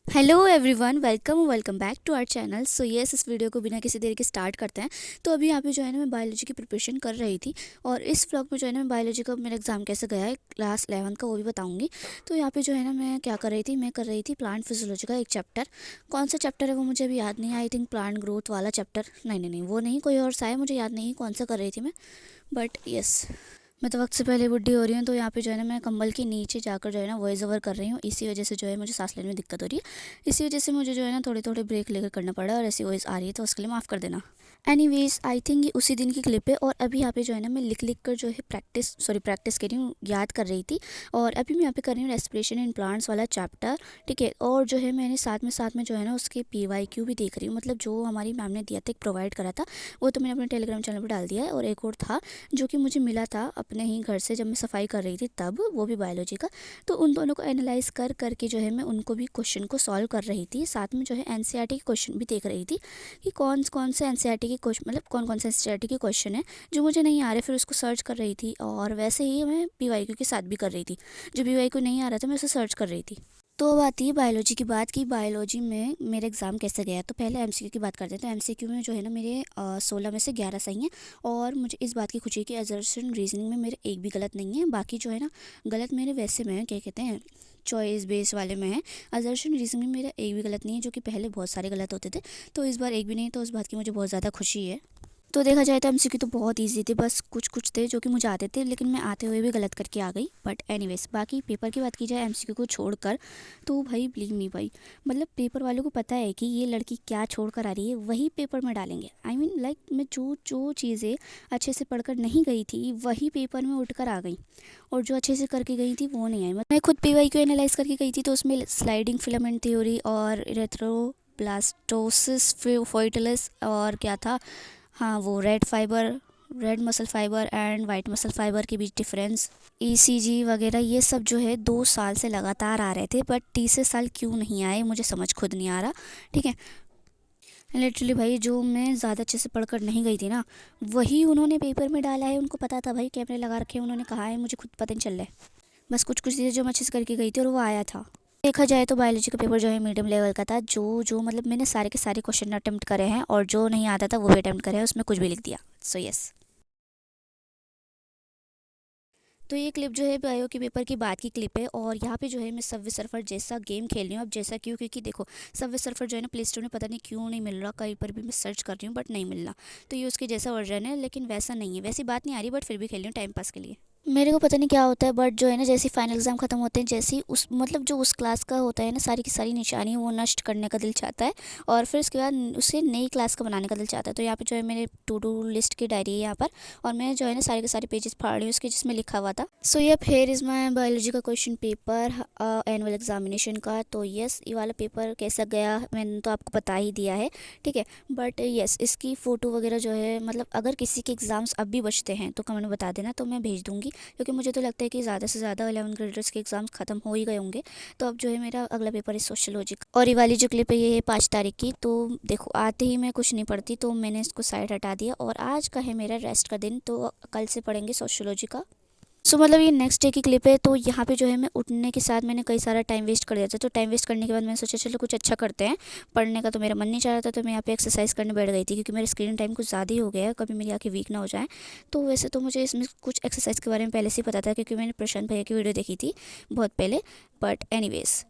Hello everyone, welcome back to our channel. So yes, इस video को बिना किसी देरी के स्टार्ट करते हैं। तो अभी यहाँ पे जो है ना, मैं बायोलॉजी की प्रिपरेशन कर रही थी और इस व्लॉग में जो है ना, मैं बायोलॉजी का मेरा एग्जाम कैसे गया है क्लास 11 का वो भी बताऊंगी। तो यहाँ पे जो है ना, मैं क्या कर रही थी, मैं कर रही थी प्लांट फिजियोलॉजी का एक चैप्टर। कौन सा चैप्टर है वो मुझे अभी याद नहीं है। आई थिंक प्लांट ग्रोथ वाला चैप्टर, नहीं, वो नहीं, कोई और सा है, मुझे याद नहीं कौन सा कर रही थी मैं। बट यस, मैं तो वक्त से पहले बुढ़ी हो रही हूँ, तो यहाँ पे जो है ना, मैं कंबल के नीचे जाकर जो है ना वॉइस ओवर कर रही हूँ। इसी वजह से जो है मुझे सांस लेने में दिक्कत हो रही है। इसी वजह से मुझे जो है ना थोड़े थोड़े ब्रेक लेकर करना पड़ा और ऐसी वॉइस आ रही है, तो उसके लिए माफ़ कर देना। एनीवेज, आई थिंक ये उसी दिन की क्लिप है और अभी यहाँ पे जो है ना, मैं लिख लिख कर जो है प्रैक्टिस कर रही हूँ, याद कर रही थी। और अभी मैं यहाँ पे कर रही हूँ रेस्पिरेशन इन प्लांट्स वाला चैप्टर। ठीक है, और जो है मैंने साथ में जो है ना उसके PYQ भी देख रही हूँ, मतलब जो हमारी मैम ने दिया था, एक प्रोवाइड करा था, वो तो मैंने अपने टेलीग्राम चैनल पर डाल दिया है। और एक और था जो कि मुझे मिला था अपने ही घर से, जब मैं सफाई कर रही थी तब, वो भी बायोलॉजी का। तो उन दोनों को एनालाइज कर करके जो है मैं उनको भी क्वेश्चन को सॉल्व कर रही थी, साथ में जो है NCERT के क्वेश्चन भी देख रही थी कि कौन कौन से NCERT के क्वेश्चन, मतलब कौन कौन से NCERT के क्वेश्चन है जो मुझे नहीं आ रहे, फिर उसको सर्च कर रही थी। और वैसे ही मैं PYQ के साथ भी कर रही थी, जो PYQ नहीं आ रहा था मैं उसे सर्च कर रही थी। तो अब आती है बायोलॉजी की बात, कि बायोलॉजी में मेरा एग्ज़ाम कैसे गया। तो पहले MCQ की बात करते हैं। तो MCQ में जो है ना, मेरे 16 में से 11 सही हैं। और मुझे इस बात की खुशी है कि अजर्शन रीजनिंग में मेरे एक भी गलत नहीं है। बाकी जो है ना, गलत मेरे वैसे में है, क्या कहते हैं, चॉइस बेस वाले में है। अजर्शन रीजनिंग में मेरा एक भी गलत नहीं है, जो कि पहले बहुत सारे गलत होते थे। तो इस बार एक भी नहीं है, तो उस बात की मुझे बहुत ज़्यादा खुशी है। तो देखा जाए तो MCQ तो बहुत इजी थे, बस कुछ कुछ थे जो कि मुझे आते थे, लेकिन मैं आते हुए भी गलत करके आ गई। बट एनीवेज, बाकी पेपर की बात की जाए MCQ को छोड़कर, तो भाई बिलीव मी भाई, मतलब पेपर वालों को पता है कि ये लड़की क्या छोड़ कर आ रही है, वही पेपर में डालेंगे। आई मीन लाइक, मैं जो जो चीज़ें अच्छे से पढ़कर नहीं गई थी वही पेपर में उठ कर आ गई, और जो अच्छे से करके गई थी वो नहीं आई। मैं खुद PYQ एनालाइज करके गई थी, तो उसमें स्लाइडिंग फिलामेंट थ्योरी और इरेथ्रोब्लास्टोसिस फोइटलिस और क्या था, हाँ वो red muscle fibre and white muscle fibre के बीच डिफरेंस, ECG वगैरह, ये सब जो है 2 साल से लगातार आ रहे थे, बट तीसरे साल क्यों नहीं आए मुझे समझ खुद नहीं आ रहा। ठीक है, लिटरली भाई, जो मैं ज़्यादा अच्छे से पढ़कर नहीं गई थी ना, वही उन्होंने पेपर में डाला है। उनको पता था भाई, कैमरे लगा रखे हैं, उन्होंने कहा है, मुझे खुद पता नहीं चल रहा है। बस कुछ कुछ चीज़ें जो मैं अच्छे से करके गई थी और वो आया था। देखा जाए तो बायोलॉजी का पेपर जो है मीडियम लेवल का था। जो जो मतलब मैंने सारे के सारे क्वेश्चन अटेम्प्ट करे हैं, और जो नहीं आता था वो भी अटेम्प्ट करे हैं, उसमें कुछ भी लिख दिया। So yes. तो ये क्लिप जो है बायो के पेपर की बात की क्लिप है, और यहाँ पे जो है मैं सबवे सर्फर जैसा गेम खेल रही हूँ। अब जैसा क्यों, क्योंकि देखो, सबवे सर्फर जो है ना प्ले स्टोर में पता नहीं क्यों नहीं मिल रहा, कहीं पर भी मैं सर्च कर रही हूँ बट नहीं मिल रहा। तो ये उसके जैसा वर्जन है, लेकिन वैसा नहीं है, वैसी बात नहीं आ रही, बट फिर भी खेल रही हूँ टाइम पास के लिए। मेरे को पता नहीं क्या होता है, बट जो है ना, जैसे फाइनल एग्जाम खत्म होते हैं, जैसे ही उस मतलब जो उस क्लास का होता है ना, सारी की सारी निशानी वो नष्ट करने का दिल चाहता है, और फिर उसके बाद उसे नई क्लास का बनाने का दिल चाहता है। तो यहाँ पे जो है मेरे टू डू लिस्ट की डायरी है यहाँ पर, और मैं जो है ना सारे के सारे पेजेस फाड़ रही हूँ उसके, जिसमें लिखा हुआ था। सो ये फिर इज़ माई बायोलॉजी का क्वेश्चन पेपर एनुअल एग्जामिनेशन का। तो यस, ये वाला पेपर कैसा गया मैंने तो आपको बता ही दिया है। ठीक है, बट यस, इसकी फ़ोटो वगैरह जो है, मतलब अगर किसी के एग्ज़ाम्स अब भी बचते हैं तो कमेंट में बता देना, तो मैं भेज दूँगी। क्योंकि मुझे तो लगता है कि ज़्यादा से ज़्यादा 11 ग्रेडर्स के एग्ज़ाम्स ख़त्म हो ही गए होंगे। तो अब जो है मेरा अगला पेपर है सोशियोलॉजी का, और ये वाली जो क्लिप है ये है 5 तारीख की। तो देखो, आते ही मैं कुछ नहीं पढ़ती, तो मैंने इसको साइड हटा दिया, और आज का है मेरा रेस्ट का दिन, तो कल से पढ़ेंगे सोशियोलॉजी का। सो मतलब ये नेक्स्ट डे की क्लिप है। तो यहाँ पे जो है मैं उठने के साथ मैंने कई सारा टाइम वेस्ट कर दिया था। तो टाइम वेस्ट करने के बाद मैंने सोचा चलो कुछ अच्छा करते हैं। पढ़ने का तो मेरा मन नहीं चाह रहा था, तो मैं यहाँ पे एक्सरसाइज करने बैठ गई थी, क्योंकि मेरा स्क्रीन टाइम कुछ ज़्यादा ही हो गया है, कभी मेरी आंखें वीक ना हो जाए। तो वैसे तो मुझे इसमें कुछ एक्सरसाइज के बारे में पहले से ही पता था, क्योंकि मैंने प्रशांत भैया की वीडियो देखी थी बहुत पहले। बट एनीवेज,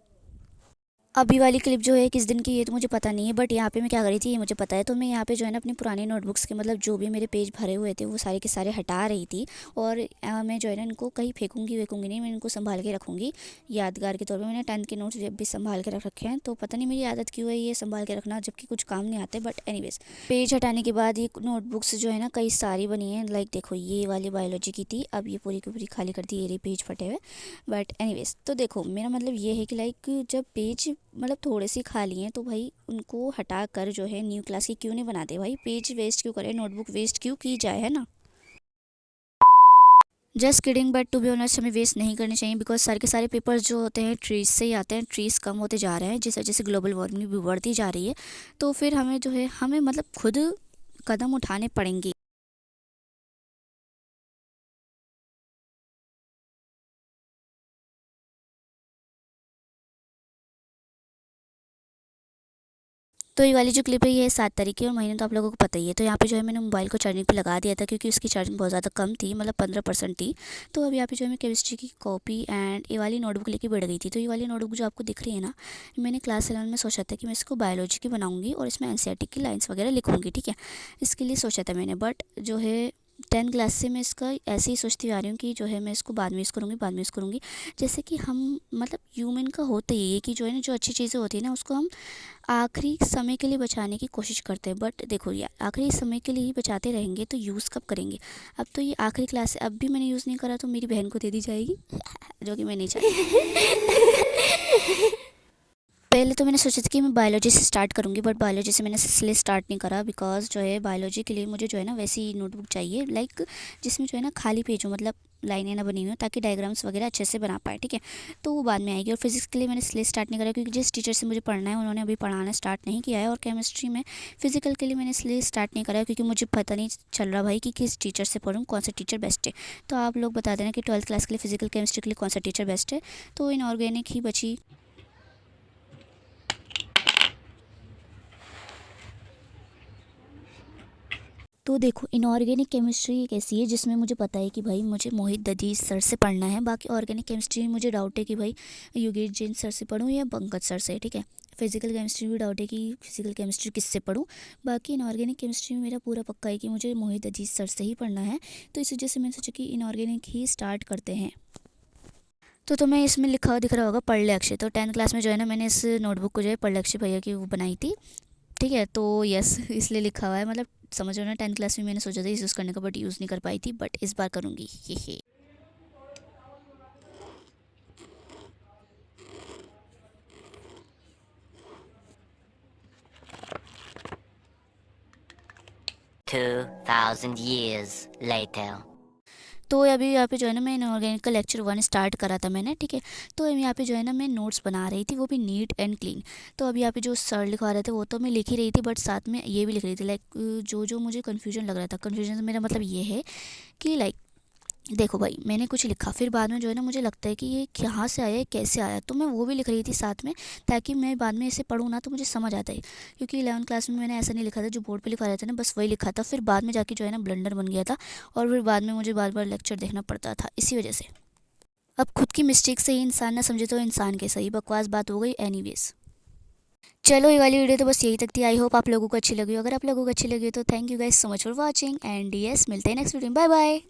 अभी वाली क्लिप जो है किस दिन की ये तो मुझे पता नहीं है, बट यहाँ पे मैं क्या करी थी ये मुझे पता है। तो मैं यहाँ पे जो है ना अपनी पुरानी नोटबुक्स के, मतलब जो भी मेरे पेज भरे हुए थे वो सारे के सारे हटा रही थी। और मैं जो है ना इनको कहीं फेंकूंगी वेकूंगी नहीं, मैं इनको संभाल के रखूंगी यादगार के तौर पे। मैंने 10th के नोट्स भी संभाल के रख रखे हैं, तो पता नहीं मेरी आदत क्यों है ये संभाल के रखना, जबकि कुछ काम नहीं आते। बट एनीवेज, पेज हटाने के बाद ये नोटबुक्स जो है ना कई सारी बनी है। लाइक देखो, ये वाली बायोलॉजी की थी, अब ये पूरी की पूरी खाली कर दी, ये रही पेज फटे हुए। बट एनीवेज, तो देखो मेरा मतलब ये है कि लाइक, जब पेज मतलब थोड़े से खाली हैं, तो भाई उनको हटा कर जो है न्यू क्लास की क्यों नहीं बनाते भाई, पेज वेस्ट क्यों करें, नोटबुक वेस्ट क्यों की जाए, है ना। Just kidding, but to be honest हमें वेस्ट नहीं करने चाहिए, बिकॉज सारे के सारे पेपर्स जो होते हैं ट्रीज से ही आते हैं। ट्रीज कम होते जा रहे हैं जैसे जैसे ग्लोबल वार्मिंग भी बढ़ती जा रही है। तो फिर हमें जो है, हमें मतलब खुद कदम उठाने पड़ेंगे। तो ये वाली जो क्लिप है ये है 7 तारीख की और महीने तो आप लोगों को पता ही है। तो यहाँ पे जो है मैंने मोबाइल को चार्जिंग पे लगा दिया था क्योंकि उसकी चार्जिंग बहुत ज़्यादा कम थी, मतलब 15% थी। तो अब यहाँ पे जो है मैं केमिस्ट्री की कॉपी एंड ये वाली नोटबुक लेके बैठ गई थी। तो ये वाली नोटबुक जो आपको दिख रही है ना, मैंने क्लास 11 में सोचा था कि मैं इसको बायोलॉजी की बनाऊँगी और इसमें एनसीईआरटी की लाइन्स वगैरह लिखूँगी, ठीक है। इसके लिए सोचा था मैंने, बट जो है 10 क्लास से मैं इसका ऐसे ही सोचती आ रही हूँ कि जो है मैं इसको बाद में यूज़ करूँगी, बाद में यूज़ करूँगी। जैसे कि हम मतलब ह्यूमन का होता ही है कि जो है ना, जो अच्छी चीज़ें होती है ना उसको हम आखिरी समय के लिए बचाने की कोशिश करते हैं। बट देखो यार, आखिरी समय के लिए ही बचाते रहेंगे तो यूज़ कब करेंगे। अब तो ये आखिरी क्लास है, अब भी मैंने यूज़ नहीं करा तो मेरी बहन को दे दी जाएगी जो कि मैं नहीं चाहती। पहले तो मैंने सोचा था कि मैं बायोलॉजी से स्टार्ट करूँगी, बट बायोलॉजी से मैंने इसलिए स्टार्ट नहीं करा बिकॉज़ जो है बायोलॉजी के लिए मुझे जो है ना वैसी नोटबुक चाहिए, लाइक जिसमें जो है ना खाली पेज हो, मतलब लाइनें ना बनी हुई हो, ताकि डायग्राम्स वगैरह अच्छे से बना पाए, ठीक है। तो वो बाद में आएगी। और फिजिक्स के लिए मैंने इसलिए स्टार्ट नहीं करा क्योंकि जिस टीचर से मुझे पढ़ना है उन्होंने अभी पढ़ाना स्टार्ट नहीं किया है। और केमिस्ट्री में फिजिकल के लिए मैंने इसलिए स्टार्ट नहीं करा क्योंकि मुझे पता नहीं चल रहा भाई कि किस टीचर से पढ़ूँ, कौन सा टीचर बेस्ट है। तो आप लोग बता देना कि 12th क्लास के लिए फिजिकल केमिस्ट्री के लिए कौन सा टीचर बेस्ट है। तो इनऑर्गेनिक ही बची। तो देखो, इनऑर्गेनिक केमिस्ट्री एक ऐसी है जिसमें मुझे पता है कि भाई मुझे मोहित दधीच सर से पढ़ना है। बाकी ऑर्गेनिक केमिस्ट्री में मुझे डाउट है कि भाई योगेश जैन सर से पढूं या पंकज सर से, ठीक है। फिजिकल केमिस्ट्री में भी डाउट है कि फिजिकल केमिस्ट्री किससे पढूं। बाकी इनऑर्गेनिक केमिस्ट्री में मेरा पूरा पक्का है कि मुझे मोहित दधीच सर से ही पढ़ना है। तो इस वजह से मैंने सोचा कि इनऑर्गेनिक ही स्टार्ट करते हैं। तो तुम्हें इसमें लिखा हुआ दिख रहा होगा पढ़ ले अक्षय। तो 10th क्लास में जो है ना, मैंने इस नोटबुक को जो है पढ़ ले अक्षय भैया की वो बनाई थी, ठीक है। तो यस, इसलिए लिखा हुआ है, मतलब समझ रहे हो ना। 10th क्लास में मैंने सोचा था यूज़ करने का, बट यूज़ नहीं कर पाई थी, बट इस बार करूँगी ये। 2,000 years later. तो अभी यहाँ पे जो है ना, मैं इनऑर्गेनिक का लेक्चर 1 स्टार्ट करा था मैंने, ठीक है। तो अभी यहाँ पे जो है ना मैं नोट्स बना रही थी, वो भी नीट एंड क्लीन। तो अभी यहाँ पे जो सर लिखवा रहे थे वो तो मैं लिख ही रही थी, बट साथ में ये भी लिख रही थी, लाइक जो जो मुझे कन्फ्यूजन लग रहा था। कन्फ्यूजन से मेरा मतलब ये है कि लाइक देखो भाई, मैंने कुछ लिखा, फिर बाद में जो है ना मुझे लगता है कि ये कहाँ से आया है, कैसे आया, तो मैं वो भी लिख रही थी साथ में, ताकि मैं बाद में इसे पढूँ ना तो मुझे समझ आता है। क्योंकि 11th क्लास में मैंने ऐसा नहीं लिखा था, जो बोर्ड पे लिखा रहता था ना बस वही लिखा था, फिर बाद में जाके जो है ना ब्लंडर बन गया था और फिर बाद में मुझे बार बार लेक्चर देखना पड़ता था, इसी वजह से। अब खुद की मिस्टेक से ही इंसान ना समझे तो इंसान कैसा ही, बकवास बात हो गई। एनीवेज, चलो ये वाली वीडियो तो बस यही तक थी। आई होप आप लोगों को अच्छी लगी हो। अगर आप लोगों को अच्छी लगी हो तो thank you guys so much for watching and yes, मिलते हैं नेक्स्ट वीडियो में। Bye bye.